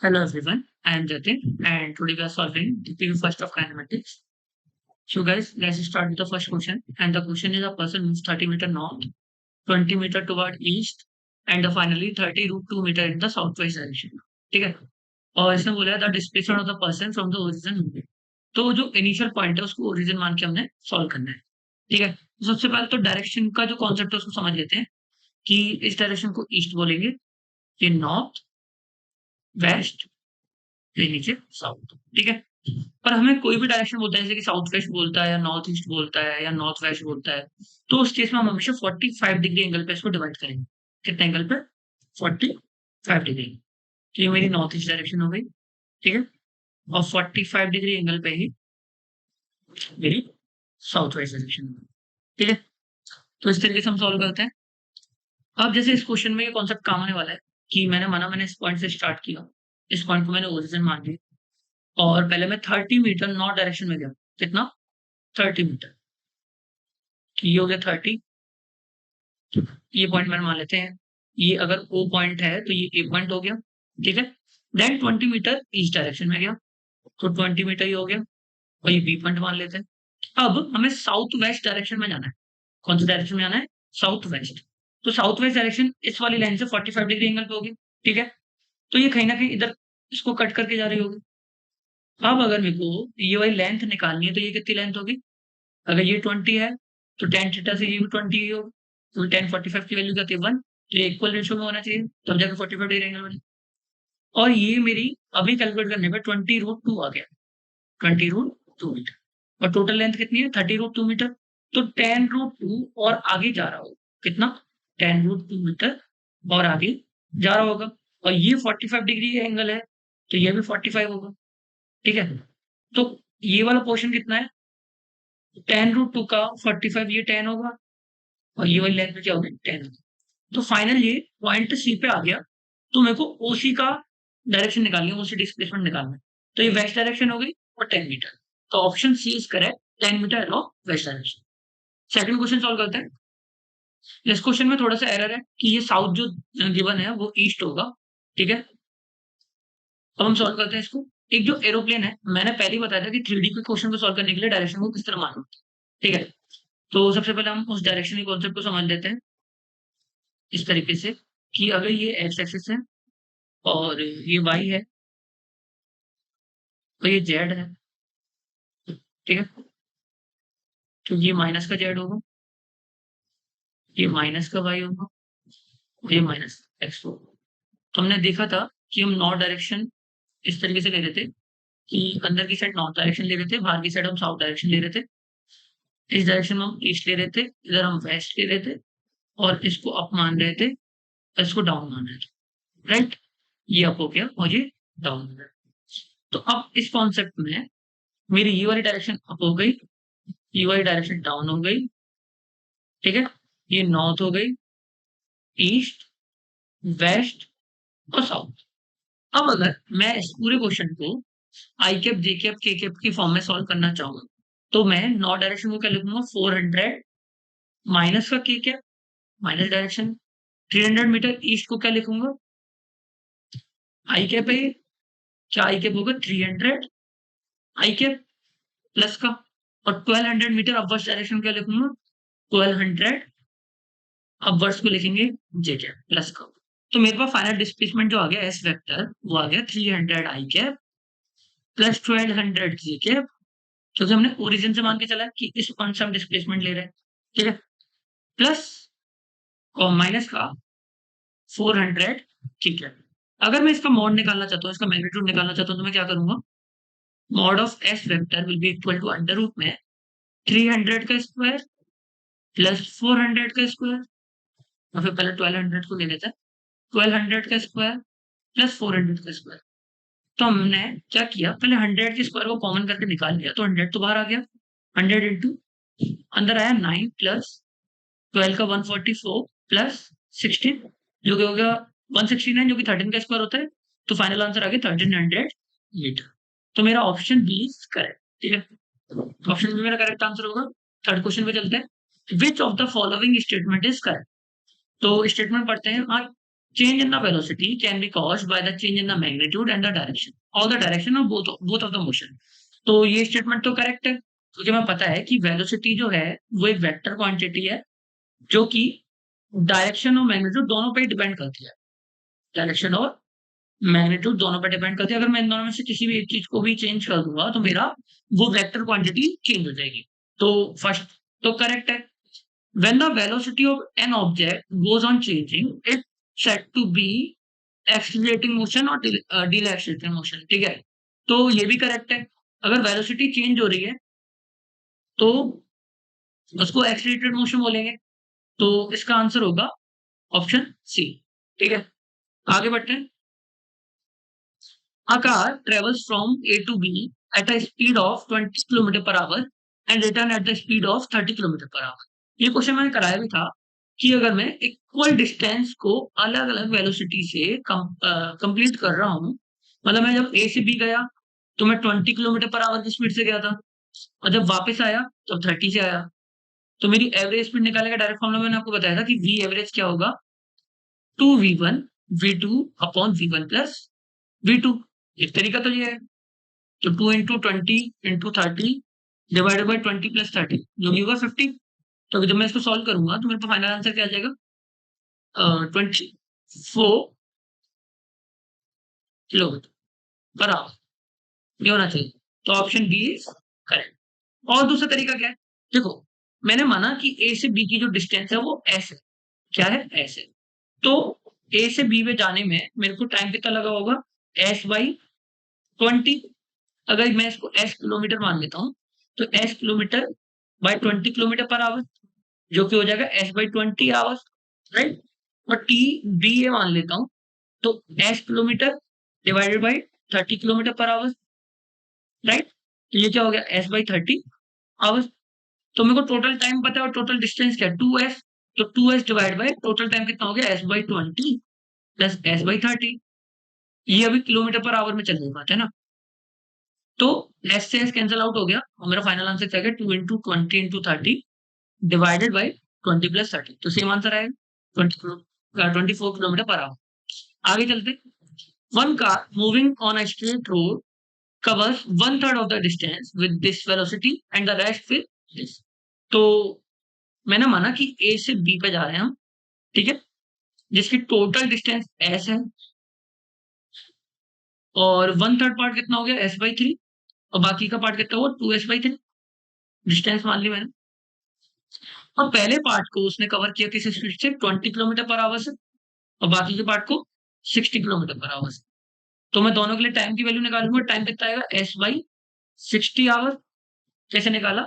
Hello everyone, I am Jatin and today we are solving the PU first of kinematics. So guys, let's start with the first question and the question is a person moves 30 meter north, 20 meter toward east and finally 30 root 2 meter in the southwest direction. ठीक है और इसने बोला the displacement of the person from the origin. तो जो initial point है उसको origin मान के हमने सॉल्व करना है। ठीक है, तो सबसे पहले तो डायरेक्शन का जो कॉन्सेप्ट है उसको समझ लेते हैं कि इस डायरेक्शन को ईस्ट बोलेंगे, ये नॉर्थ, वेस्ट, ये नीचे साउथ। ठीक है, पर हमें कोई भी डायरेक्शन बोलता है जैसे कि साउथ वेस्ट बोलता है या नॉर्थ ईस्ट बोलता है या नॉर्थ वेस्ट बोलता है, तो उस केस में हम हमेशा 45 डिग्री एंगल पे इसको डिवाइड करेंगे। कितने एंगल पे? 45 डिग्री। तो ये मेरी नॉर्थ ईस्ट डायरेक्शन हो गई। ठीक है, और 45 डिग्री एंगल पे ही मेरी साउथ वेस्ट डायरेक्शन होगी। ठीक है, तो इस तरीके से हम सॉल्व करते हैं। अब जैसे इस क्वेश्चन में ये कॉन्सेप्ट काम आने वाला है कि मैंने इस पॉइंट से स्टार्ट किया, इस पॉइंट को मैंने ओरिजिन मान लिया और पहले मैं 30 मीटर नॉर्थ डायरेक्शन में गया। कितना? 30 मीटर। ये हो गया 30। ये पॉइंट मैंने मान लेते हैं, ये अगर ओ पॉइंट है तो ये ए पॉइंट हो गया। ठीक है, देन 20 मीटर ईस्ट डायरेक्शन में गया तो 20 मीटर ही हो गया और ये बी पॉइंट मान लेते हैं। अब हमें साउथ वेस्ट डायरेक्शन में जाना है। कौन सी डायरेक्शन में जाना है? South west. तो साउथ वेस्ट डायरेक्शन इस वाली लाइन से 45 डिग्री एंगल पे होगी। ठीक है, तो ये कहीं ना कहीं इधर इसको कट करके जा रही होगी। अब अगर मेरे को ये वाली लेंथ निकालनी है तो ये कितनी लेंथ होगी? अगर ये 20 है तो टेन थीटा से ये भी 20 ही होगा। तो टेन 45 की वैल्यू क्या थी? 1। तो ये इक्वल रेशियो में होना चाहिए तब जाकर 45 डिग्री एंगल बने। और ये मेरी अभी कैलकुलेट करने पे 20 रूट 2 आ गया। 20 रूट 2 मीटर और टोटल लेंथ कितनी है? 30 रूट 2 मीटर। तो 10 रूट 2 और आगे जा रहा होगा। कितना? 10 रूट 2 मीटर और आगे जा रहा होगा। और ये 45 डिग्री एंगल है तो ये भी 45 होगा। ठीक है, तो ये वाला पोर्शन कितना है? 10 रूट 2 का 45, ये 10 होगा और ये वाली लेंथ में क्या होगी? 10। तो फाइनल ये पॉइंट सी पे आ गया। तो मेरे को ओसी का डायरेक्शन निकालनी है, ओसी डिस्प्लेसमेंट निकालना है। तो ये वेस्ट डायरेक्शन हो गई और 10 मीटर। तो option C is correct, 10 metre along west direction. Second question solve करते हैं। इस क्वेश्चन में थोड़ा सा एरर है कि ये साउथ जो गिवन है वो ईस्ट होगा। ठीक है, अब हम सॉल्व करते हैं इसको। एक जो एरोप्लेन है, मैंने पहले ही बताया था कि 3D के क्वेश्चन को सॉल्व करने के लिए डायरेक्शन को किस तरह मालूम। ठीक है, तो सबसे पहले हम उस डायरेक्शन के कॉन्सेप्ट को समझ लेते हैं इस तरीके से कि अगर ये एक्स एक्सिस है और ये वाई है तो ये जेड है। ठीक है, तो ये माइनस का जेड होगा, ये माइनस का वाई होगा और ये माइनस एक्स होगा। तो हमने देखा था कि हम नॉर्थ डायरेक्शन इस तरीके से ले रहे थे कि अंदर की साइड नॉर्थ डायरेक्शन ले रहे थे, बाहर की साइड हम साउथ डायरेक्शन ले रहे थे। इस डायरेक्शन में हम ईस्ट ले रहे थे, इधर हम वेस्ट ले रहे थे और इसको अप मान रहे थे, इसको डाउन मान रहे थे। राइट, ये अप हो गया और ये डाउन हो गया। तो अब इस कॉन्सेप्ट में मेरी ये वाली डायरेक्शन अप हो गई, ये वाली डायरेक्शन डाउन हो गई। ठीक है, ये नॉर्थ हो गई, ईस्ट, वेस्ट और साउथ। अब अगर मैं इस पूरे क्वेश्चन को आई कैप, जे कैप, के कैप की फॉर्म में सॉल्व करना चाहूंगा तो मैं नॉर्थ डायरेक्शन को क्या लिखूंगा? 400 माइनस का K cap, minus direction. 300 metre east को क्या लिखूंगा? आई कैप है, क्या आई कैप होगा? 300 आई कैप प्लस का। और 1200 मीटर अपवर्स डायरेक्शन क्या लिखूंगा? 1200 अपवर्स को लिखेंगे जे कैप प्लस का। तो मेरे पास फाइनल डिस्प्लेसमेंट जो आ गया एस वेक्टर वो आ गया 300 आई कैप प्लस 1200 जे कैप, क्योंकि हमने ओरिजिन से मान के चला कि इस पॉइंट से हम डिस्प्लेसमेंट ले रहे हैं। ठीक है, प्लस और माइनस का 400। ठीक है, अगर मैं इसका मॉड निकालना चाहता हूँ, इसका मैग्नीट्यूड निकालना चाहता हूँ तो मैं क्या करूंगा? Mod of S vector will be equal to under root में 300 का स्क्वायर प्लस 400 का स्क्वायर। और फिर पहले 1200 को ले लेते हैं, 1200 का स्क्वायर प्लस 400 का स्क्वायर। तो हमने क्या किया, पहले 100 के स्क्वायर को कॉमन करके निकाल लिया तो 100 तो बाहर आ गया। 100 इंटू अंदर आया 9 प्लस 12 का 144 प्लस 16 जो कि हो गया 169, जो कि 13 का स्क्वायर होता है। तो फाइनल आंसर आ गया 1300 मीटर। तो मेरा ऑप्शन बी इज करेक्ट। ठीक है, ऑप्शन बी मेरा करेक्ट आंसर होगा। थर्ड क्वेश्चन पे चलते हैं। विच of the following statement is correct? तो स्टेटमेंट पढ़ते हैं। हाँ, change in the velocity can be caused by the change in the magnitude and the direction or the direction of both of the motion. तो ये statement तो correct है क्योंकि हमें पता है कि वेलोसिटी जो है वो एक वेक्टर क्वांटिटी है जो कि डायरेक्शन और मैग्नीट्यूड दोनों पे ही डिपेंड करती है। डायरेक्शन और मैग्नीट्यूड दोनों पे डिपेंड करती है। अगर मैं इन दोनों में से किसी भी एक चीज को भी चेंज कर दूंगा तो मेरा वो वेक्टर क्वांटिटी चेंज हो जाएगी। तो फर्स्ट तो करेक्ट है। When the velocity of an object goes on changing, it's said to be accelerating motion or decelerating motion, ठीक है। तो ये भी करेक्ट है। अगर वेलोसिटी चेंज हो रही है तो उसको एक्सीलरेटेड मोशन बोलेंगे। तो इसका आंसर होगा ऑप्शन सी, ठीक है। आगे बढ़ते हैं। A car travels from A to B at a speed of 20 km per hour and return at the speed of 30 km per hour. ये क्वेश्चन मैंने कराया भी था कि अगर मैं इक्वल डिस्टेंस को अलग अलग वेलोसिटी से कंप्लीट कर रहा हूँ, मतलब मैं जब ए से बी गया तो मैं 20 किलोमीटर पर आवर की स्पीड से गया था और जब वापस आया तब 30 से आया, तो मेरी एवरेज स्पीड निकालने का डायरेक्ट फॉर्मूला मैंने आपको बताया था कि वी एवरेज क्या होगा 2v1 v2 upon v1 plus v2। एक तरीका तो ये है। तो 2 into 20 into 30 divided by 20 plus 30 जो भी होगा 50। तो जब मैं इसको सॉल्व करूंगा तो मेरे पास फाइनल आंसर क्या आ जाएगा 24 किलोमीटर पर आवर, ये होना चाहिए। तो ऑप्शन बी इज करेक्ट। और दूसरा तरीका क्या है, देखो मैंने माना कि ए से बी की जो डिस्टेंस है वो एस है। क्या है, एस है। तो ए से बी में जाने में मेरे को टाइम कितना लगा होगा एस बाई 20। अगर मैं इसको एस किलोमीटर मान लेता हूँ तो S kilometre by 20 kilometre per our जो कि हो जाएगा एस बाई 20 आवर्स, राइट। और टी बी ए मान लेता हूँ तो S kilometre divided by 30 kilometre per our, right. तो ये क्या हो गया एस बाई 30 आवर्स। तो मेरे को टोटल टाइम पता है और टोटल डिस्टेंस क्या है 2s। तो 2s divide by total time कितना हो गया S by 20 plus S by 30। ये अभी किलोमीटर पर आवर में चल रही बात है ना। तो एस से एस कैंसिल आउट हो गया और मेरा फाइनल आंसर क्या है 2 into 20 into 30 divided by 20 plus 30। तो सेम आंसर आएगा 24 किलोमीटर पर आवर। आगे चलते। One car moving on a straight road covers 1/3 of the distance with this velocity and the rest with this। तो मैंने माना कि ए से बी पे जा रहे हैं हम, ठीक है, जिसकी टोटल डिस्टेंस एस है और 1/3 पार्ट कितना हो गया एस बाई 3 और बाकी का पार्ट कितना हुआ 2s बाई 3 डिस्टेंस मान ली मैंने। और पहले पार्ट को उसने कवर किया किस स्पीड से 20 किलोमीटर पर आवर से और बाकी के पार्ट को 60 किलोमीटर पर आवर से। तो मैं दोनों के लिए टाइम की वैल्यू निकालूंगा। टाइम कितना आएगा एस बाई 60 आवर। कैसे निकाला,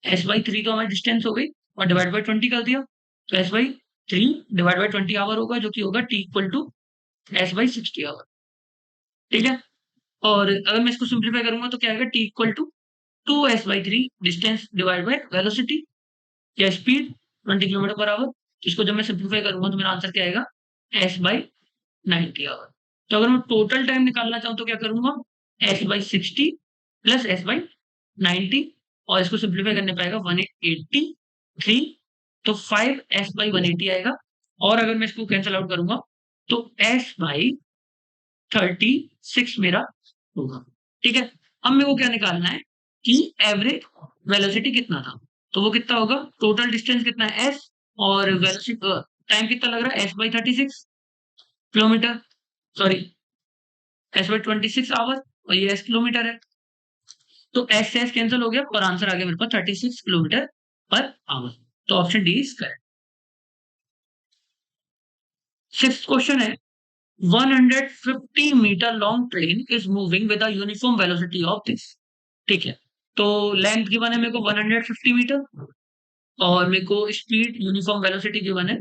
एस बाई 3 तो हमारी डिस्टेंस हो गई और डिवाइड बाई 20 कर दिया तो S by 3 divide by 20 hour होगा जो कि होगा T equal to S by 60 hour, ठीक है। और अगर मैं इसको सिंप्लीफाई करूंगा तो क्या आएगा T equal to 2s by 3 distance divide by velocity या स्पीड 20 किलोमीटर पर आवर। इसको जब मैं सिंप्लीफाई करूंगा तो मेरा आंसर क्या आएगा एस बाई 90 आवर। तो अगर मैं टोटल टाइम निकालना चाहूँ तो क्या करूंगा S by 60 plus S by 90 और इसको सिंप्लीफाई करने पाएगा 183। तो 5s बाई 180 आएगा। और अगर मैं इसको कैंसिल आउट करूंगा तो s बाई 36 मेरा होगा, ठीक है। अब मेरे को क्या निकालना है कि एवरेज वेलोसिटी कितना था। तो वो कितना होगा टोटल डिस्टेंस कितना है s और वेलोसिटी टाइम कितना लग रहा है S by 36 kilometre, sorry S by 26 hour और ये एस किलोमीटर है। तो एस से एस कैंसिल हो गया और आंसर आ गया मेरे पास 36 किलोमीटर पर आवर। तो option D is correct. Sixth question है 150 metre long train is moving with a uniform velocity of this, ठीक है। तो लेंथ गिवन है मेरे को 150 मीटर और मेरे को स्पीड यूनिफॉर्म वेलोसिटी गिवन है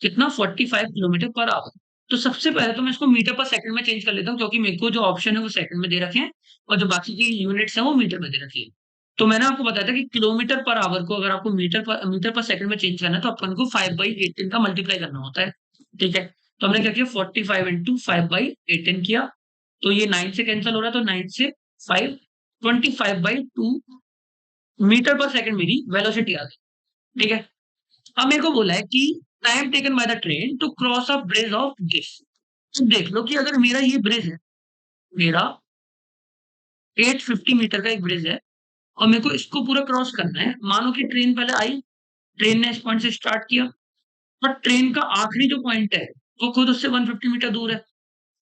कितना 45 किलोमीटर पर आवर। तो सबसे पहले तो मैं इसको मीटर पर सेकंड में चेंज कर लेता हूँ क्योंकि मेरे को जो ऑप्शन है वो सेकंड में दे रखे हैं और जो बाकी की यूनिट्स है वो मीटर में दे रखी है। तो मैंने आपको बताया था कि किलोमीटर पर आवर को अगर आपको मीटर पर सेकंड में चेंज करना है तो अपन को 5/18 का मल्टीप्लाई करना होता है, ठीक है। तो हमने क्या किया 45 इंटू 5/18 किया। तो ये 9 से कैंसिल हो रहा है तो 9 से 5 25/2 मीटर पर सेकंड मेरी वेलोसिटी आ गई, ठीक है। अब मेरे को बोला है कि time taken by the train to cross a bridge of this. तो देख लो कि अगर मेरा ये ब्रिज है, मेरा 850 मीटर का एक ब्रिज है और मेरे को इसको पूरा क्रॉस करना है। मानो कि ट्रेन पहले आई, ट्रेन ने इस पॉइंट से स्टार्ट किया, पर ट्रेन का आखिरी जो पॉइंट है वो खुद उससे 150 मीटर दूर है।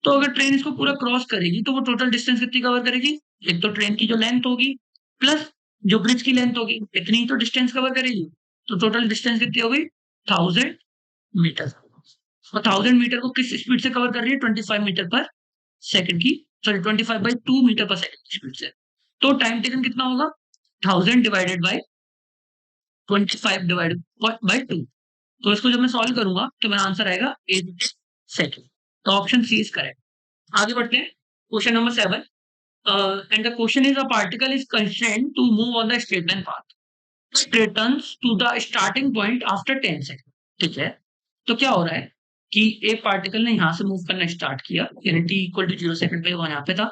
तो अगर ट्रेन इसको पूरा क्रॉस करेगी तो वो टोटल डिस्टेंस कितनी कवर करेगी? एक तो ट्रेन की जो लेंथ होगी प्लस जो ब्रिज की लेंथ होगी, इतनी ही तो डिस्टेंस कवर करेगी। तो टोटल डिस्टेंस कितनी होगी? 1000 मीटर। और 1000 मीटर को किस स्पीड से कवर कर रही है? 25 मीटर पर सेकंड की, सॉरी 25/2 मीटर पर सेकंड की स्पीड से। तो टाइम टेकन कितना होगा? 1000 डिवाइडेड बाय 25 डिवाइडेड बाय 2। तो इसको जब मैं सॉल्व करूंगा तो मेरा आंसर आएगा 8 सेकंड। तो ऑप्शन सी इज करेक्ट। आगे बढ़ते हैं, question number 7। And the question is, a particle is constrained to move on the straight line path, it returns to the starting point after 10 second. ठीक है, तो क्या हो रहा है कि एक पार्टिकल ने यहाँ से मूव करना स्टार्ट किया, यानी टी इक्वल टू 0 सेकंड पे वो यहाँ पे था,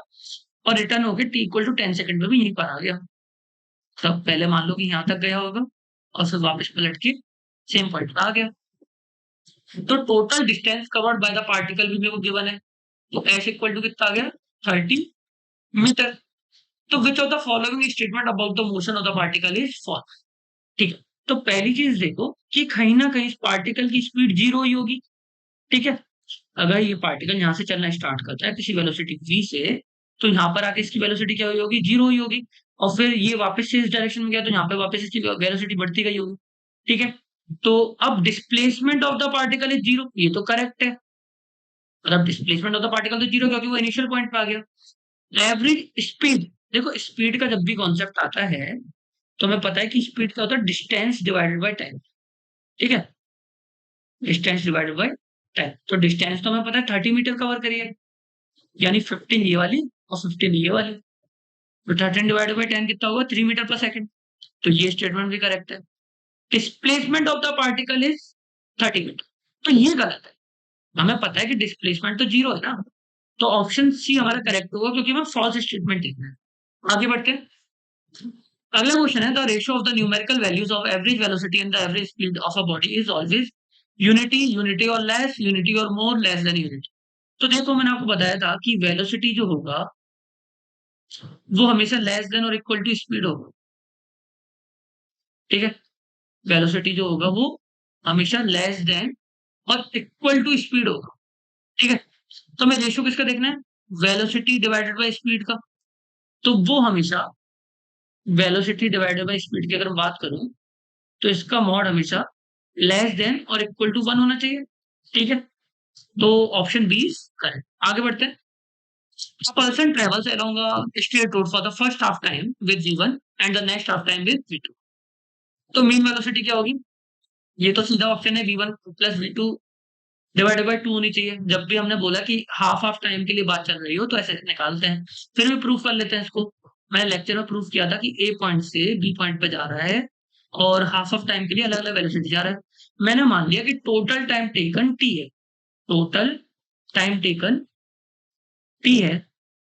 और रिटर्न होकर टी इक्वल टू 10 सेकंड पे भी यहीं पर आ गया। तब पहले मान लो कि यहाँ तक गया होगा और फिर वापस पलट के सेम पॉइंट पे आ गया। तो total distance covered by the particle भी मेरे को गिवन है। तो एस इक्वल टू कितना आ गया? 30 मीटर। तो which of the following statement about the motion of the particle is false? ठीक है, तो पहली चीज देखो कि कहीं ना कहीं इस पार्टिकल की स्पीड जीरो ही होगी। ठीक है, अगर ये पार्टिकल यहाँ से चलना स्टार्ट करता है किसी वेलोसिटी v से, तो यहाँ पर आके इसकी वेलोसिटी क्या हुई होगी? जीरो ही होगी। और फिर ये वापस से इस डायरेक्शन में गया तो यहाँ पे वापस इसकी वेलोसिटी बढ़ती गई होगी। ठीक है, तो अब displacement of the particle is zero, ये तो करेक्ट है। मतलब डिस्प्लेसमेंट ऑफ द पार्टिकल तो जीरो, क्योंकि वो इनिशियल पॉइंट पे आ गया। एवरेज स्पीड, देखो स्पीड का जब भी कॉन्सेप्ट आता है तो हमें पता है कि स्पीड क्या होता है? Distance divided by time. ठीक है, डिस्टेंस डिवाइडेड बाय टाइम। तो डिस्टेंस तो हमें पता है 30 मीटर कवर करिए, यानी 15 ये वाली और 15 ये वाली। तो 13 डिवाइडेड बाय 10 कितना होगा? 3 मीटर पर सेकंड। तो ये स्टेटमेंट भी करेक्ट है। Displacement of the particle is 30 metre, तो ये गलत है। हमें पता है कि डिस्प्लेसमेंट तो जीरो है ना, तो ऑप्शन सी हमारा करेक्ट होगा, क्योंकि हमें फॉल्स स्टेटमेंट लिखना है। आगे बढ़ते हैं, अगला क्वेश्चन है, the ratio of the numerical values of average velocity and the average speed of a body is always unity, unity और लेस, यूनिटी और मोर, लेस देन यूनिटी। तो देखो मैंने आपको बताया था कि वेलोसिटी जो होगा वो हमेशा लेस देन और इक्वल टू स्पीड होगा। ठीक है, वेलोसिटी जो होगा वो हमेशा लेस देन और इक्वल टू स्पीड होगा। ठीक है, तो हमें रेशियो किसका देखना है? वेलोसिटी डिवाइडेड बाय स्पीड का। तो वो हमेशा वेलोसिटी डिवाइडेड बाय स्पीड की अगर मैं बात करूं तो इसका मॉड हमेशा लेस देन और इक्वल टू 1 होना चाहिए। ठीक है, तो ऑप्शन बी इज करेक्ट। आगे बढ़ते हैं, a person travels along a straight road for the first half time with v1 and the next half time with v2। तो मीन वेलोसिटी क्या होगी? ये तो सीधा ऑप्शन है, v1 plus v2 divided by 2 होनी चाहिए। जब भी हमने बोला कि हाफ हाफ टाइम के लिए बात चल रही हो तो ऐसे निकालते हैं। फिर भी प्रूफ कर लेते हैं इसको। मैंने लेक्चर में प्रूफ किया था कि ए पॉइंट से बी पॉइंट पे जा रहा है और हाफ ऑफ टाइम के लिए अलग अलग वेलोसिटी जा रहा है। मैंने मान लिया कि टोटल टाइम टेकन टी है, टोटल टाइम टेकन टी है,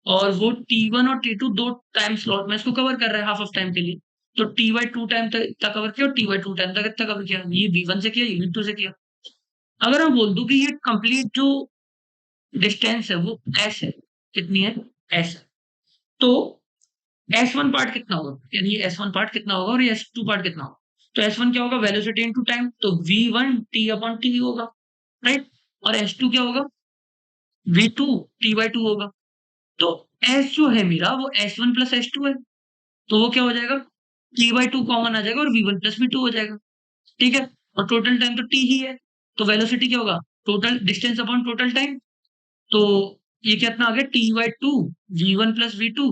और वो T1 और T2 दो टाइम स्लॉट में इसको कवर कर रहा है हाफ ऑफ टाइम के लिए। तो T/2 टाइम तक इतना कवर किया और T/2 टाइम तक इतना कवर किया। ये V1 से किया, ये V2 से किया। अगर मैं बोल दूं कि ये कंप्लीट जो डिस्टेंस है वो S है, कितनी है? S है। तो S1 पार्ट कितना होगा, यानी ये S1 पार्ट कितना होगा और ये S2 पार्ट कितना होगा? तो S1 क्या होगा? वेलोसिटी इनटू टाइम, तो V1 T/T होगा, राइट। और S2 क्या होगा? V2 T/2 होगा। तो S जो है मेरा वो S1 प्लस S2 है, तो वो क्या हो जाएगा? T/2 कॉमन आ जाएगा और V1 प्लस V2 हो जाएगा। ठीक है, और टोटल टाइम तो T ही है, तो वेलोसिटी क्या होगा? Total distance upon total time. तो ये कितना आ गया? T/2 V1 plus V2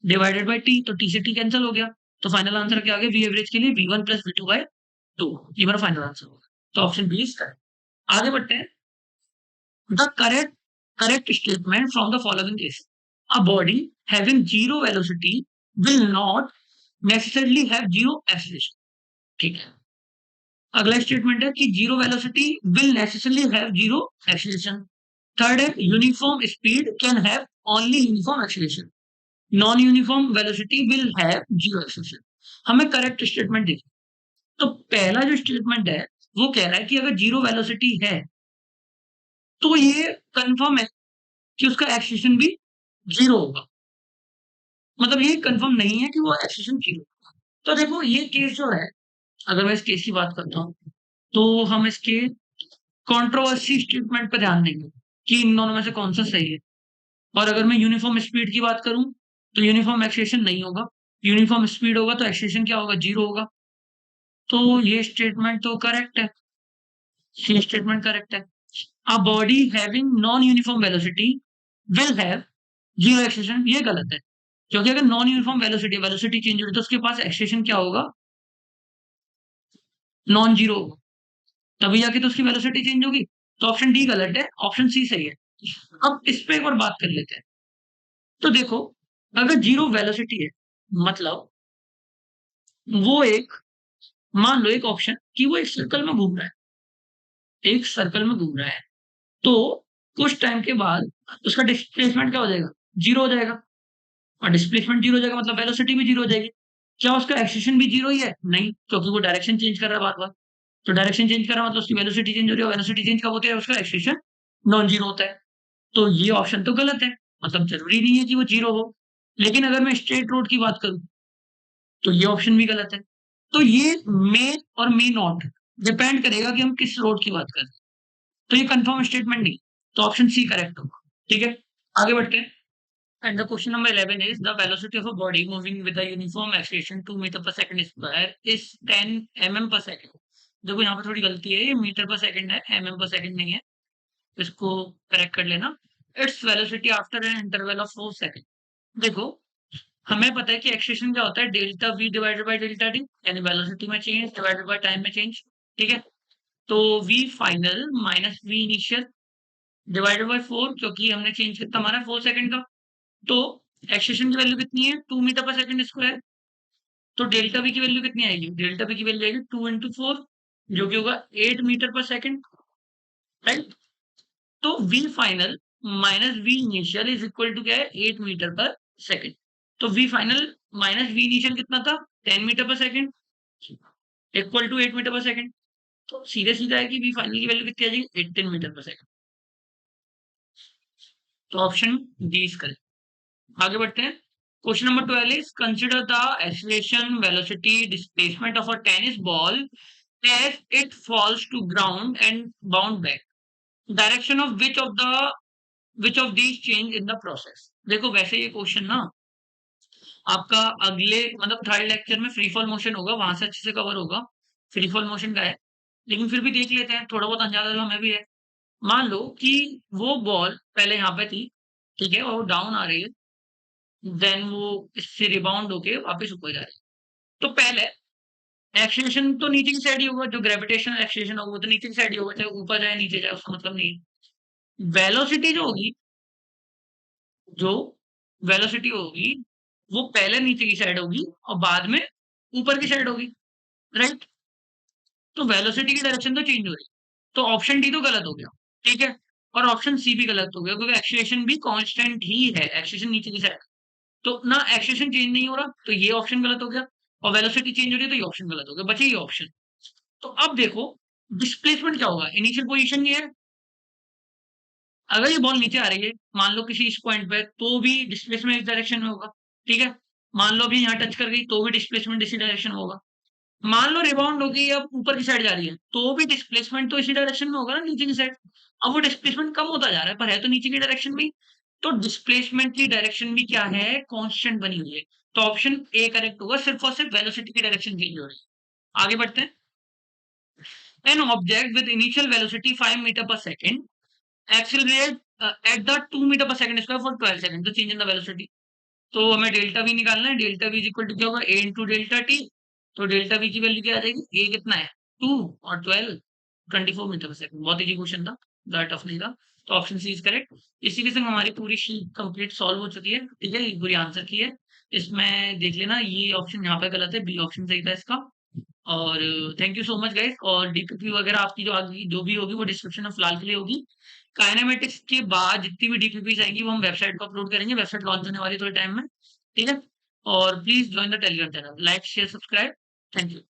divided by T, तो T से T कैंसिल हो गया। तो फाइनल आंसर क्या आ गया? V एवरेज के लिए V1 प्लस V2 बाय 2, ये मेरा फाइनल आंसर होगा। तो ऑप्शन बी इज करेक्ट। आगे बढ़ते हैं, the correct statement from the following is, a body having zero velocity will not necessarily have zero acceleration। ठीक है, अगला स्टेटमेंट है कि zero velocity will necessarily have zero acceleration. Third है, uniform speed can have only uniform acceleration, non uniform velocity will have zero acceleration. हमें correct statement देखिए। तो पहला जो स्टेटमेंट है वो कह रहा है कि अगर जीरो वेलोसिटी है तो ये कंफर्म है कि उसका एक्सेलेरेशन भी जीरो होगा। मतलब ये कंफर्म नहीं है कि वो एक्सेलेरेशन जीरो। तो देखो ये केस जो है, अगर मैं इस केस की बात करता हूँ तो हम इसके कंट्रोवर्सी स्टेटमेंट पर ध्यान देंगे कि इन दोनों में से कौन सा सही है। और अगर मैं यूनिफॉर्म स्पीड की बात करूं तो यूनिफॉर्म एक्सेलेरेशन नहीं होगा, यूनिफॉर्म स्पीड होगा तो एक्सेलेरेशन क्या होगा, जीरो होगा। तो ये स्टेटमेंट तो करेक्ट है, ये स्टेटमेंट करेक्ट है। A body having non uniform velocity will have zero acceleration, ये गलत है। क्योंकि अगर non uniform velocity velocity change होगी तो उसके पास एक्सेलेरेशन क्या होगा, नॉन जीरो होगा, तभी जाके तो उसकी वेलोसिटी चेंज होगी। तो ऑप्शन डी गलत है, ऑप्शन सी सही है। अब इस पे एक बार बात कर लेते हैं। तो देखो, अगर जीरो वेलोसिटी है मतलब वो एक, मान लो एक ऑप्शन कि वो एक सर्कल में घूम रहा है, एक सर्कल में घूम रहा है, तो कुछ टाइम के बाद उसका डिस्प्लेसमेंट क्या हो जाएगा, जीरो हो जाएगा। और डिस्प्लेसमेंट जीरो हो जाएगा मतलब वेलोसिटी भी जीरो हो जाएगी। क्या उसका एक्सेलेरेशन भी जीरो ही है, नहीं, क्योंकि वो डायरेक्शन चेंज कर रहा है बार बार। तो डायरेक्शन चेंज कर रहा है मतलब उसकी वेलोसिटी चेंज हो रही है, वेलोसिटी चेंज कब होती है, उसका एक्सेलेरेशन नॉन जीरो होता है। तो ये ऑप्शन तो गलत है, मतलब जरूरी नहीं है कि वो जीरो हो। लेकिन अगर मैं स्ट्रेट रोड की बात करूं तो ये ऑप्शन भी गलत है। तो ये मे और मे नॉट डिपेंड करेगा कि हम किस रोड की बात कर रहे हैं। तो ये कंफर्म स्टेटमेंट नहीं, तो ऑप्शन सी करेक्ट होगा। ठीक है, आगे बढ़ते हैं। And the question number 11 is the velocity of a body moving with a uniform acceleration 2 metre per second square is 10 mm per second। देखो यहाँ पे थोड़ी गलती है, ये मीटर पर सेकंड है, mm पर सेकंड नहीं है, इसको करेक्ट कर लेना। Its velocity after an interval of 4 second. देखो, हमें पता है कि एक्सेलेरेशन क्या होता है, delta V divided by delta T, यानी वेलोसिटी में चेंज डिवाइडेड बाय टाइम में चेंज। ठीक है, तो V final minus V initial divided by 4, क्योंकि हमने चेंज कितना माना 4 सेकंड का। तो एक्सेलेरेशन की वैल्यू कितनी है, 2 मीटर पर सेकंड स्क्वायर। तो डेल्टा वी की वैल्यू कितनी आएगी, डेल्टा वी की वैल्यू आएगी 2 इंटू 4, जो कि होगा 8 मीटर पर सेकंड। राइट, तो V final minus V initial is equal to क्या है, 8 मीटर पर सेकंड। तो V final minus V initial कितना था, 10 metre per second, equal to 8 metre per second. तो सीधे सीधा है कि वी फाइनल की वैल्यू कितनी आ जाएगी, 18 मीटर पर सेकंड। तो ऑप्शन डी इज करेक्ट। आगे बढ़ते हैं। Question number 12 is consider the acceleration velocity displacement of a tennis ball as it falls to ground and bound back, direction of which of these change in the process। देखो वैसे ये question ना आपका अगले मतलब थर्ड लेक्चर में free fall motion होगा, वहां से अच्छे से कवर होगा फ्री फॉल मोशन का है। लेकिन फिर भी देख लेते हैं, थोड़ा बहुत अंदाजा तो हमें भी है। मान लो कि वो बॉल पहले यहाँ पे थी, ठीक है, और वो डाउन आ रही है, देन वो इससे रिबाउंड होके वापस ऊपर जा रही है। तो पहले एक्सेलरेशन तो नीचे की साइड ही होगा, जो ग्रेविटेशनल एक्सेलरेशन होगा वो तो नीचे की साइड ही होगा, चाहे ऊपर जाए नीचे जाए उसका मतलब नहीं है। वेलोसिटी जो होगी, जो वेलोसिटी होगी वो पहले नीचे की साइड होगी और बाद में ऊपर की साइड होगी। राइट, तो वेलोसिटी की डायरेक्शन तो चेंज हो रही है। तो ऑप्शन डी तो गलत हो गया। ठीक है, और ऑप्शन सी भी गलत हो गया, क्योंकि एक्सेलरेशन भी कांस्टेंट ही है, एक्सेलरेशन नीचे की साइड। तो ना एक्सेलरेशन चेंज नहीं हो रहा, तो ये ऑप्शन गलत हो गया। और वेलोसिटी चेंज हो रही है तो ये ऑप्शन गलत हो गया, बचे ये ऑप्शन। तो अब देखो डिस्प्लेसमेंट क्या होगा, इनिशियल पोजीशन ये है। अगर ये बॉल नीचे आ रही है मान लो किसी इस पॉइंट पे, तो भी डिस्प्लेसमेंट इस डायरेक्शन में होगा। ठीक है, मान लो अभी यहाँ टच कर गई तो भी डिस्प्लेसमेंट इसी डायरेक्शन में होगा। मान लो रिबाउंड होगी अब ऊपर की साइड जा रही है तो भी डिस्प्लेसमेंट तो इसी डायरेक्शन में होगा ना, नीचे की साइड। अब वो डिस्प्लेसमेंट कम होता जा रहा है पर है तो नीचे की डायरेक्शन में ही। तो डिस्प्लेसमेंट की डायरेक्शन भी क्या है, कांस्टेंट बनी हुई है। तो ऑप्शन ए करेक्ट होगा, सिर्फ और सिर्फ वेलोसिटी की डायरेक्शन चेंज हो रही है। आगे बढ़ते हैं। An object with initial velocity 5 metre per second accelerate at the 2 metre per second square for 12 second, तो चेंज इन द वेलोसिटी। तो हमें डेल्टा वी निकालना है, delta V is equal to क्या होगा, ए इंटू डेल्टा टी। तो delta V की value क्या आ जाएगी, ए कितना है 2 और 12 24 मीटर पर सेकंड। बहुत इजी क्वेश्चन था, ज़्यादा टफ नहीं था। तो ऑप्शन सी इज करेक्ट। इसी के संग हमारी पूरी शीट कंप्लीट सॉल्व हो चुकी है। ठीक है, ये पूरी आंसर की है। इसमें देख लेना ये ऑप्शन यहाँ पे गलत है, बी ऑप्शन सही था इसका। और thank you so much guys. और डीपीपी वगैरह आपकी जो आगे जो भी होगी वो डिस्क्रिप्शन में फिलहाल के लिए होगी। काइनेमेटिक्स के बाद जितनी भी डीपीपीज आएंगी वो हम वेबसाइट पर अपलोड करेंगे, वेबसाइट लॉन्च होने वाली है थोड़े टाइम में। ठीक है, और please join the Telegram channel, like share subscribe. Thank you.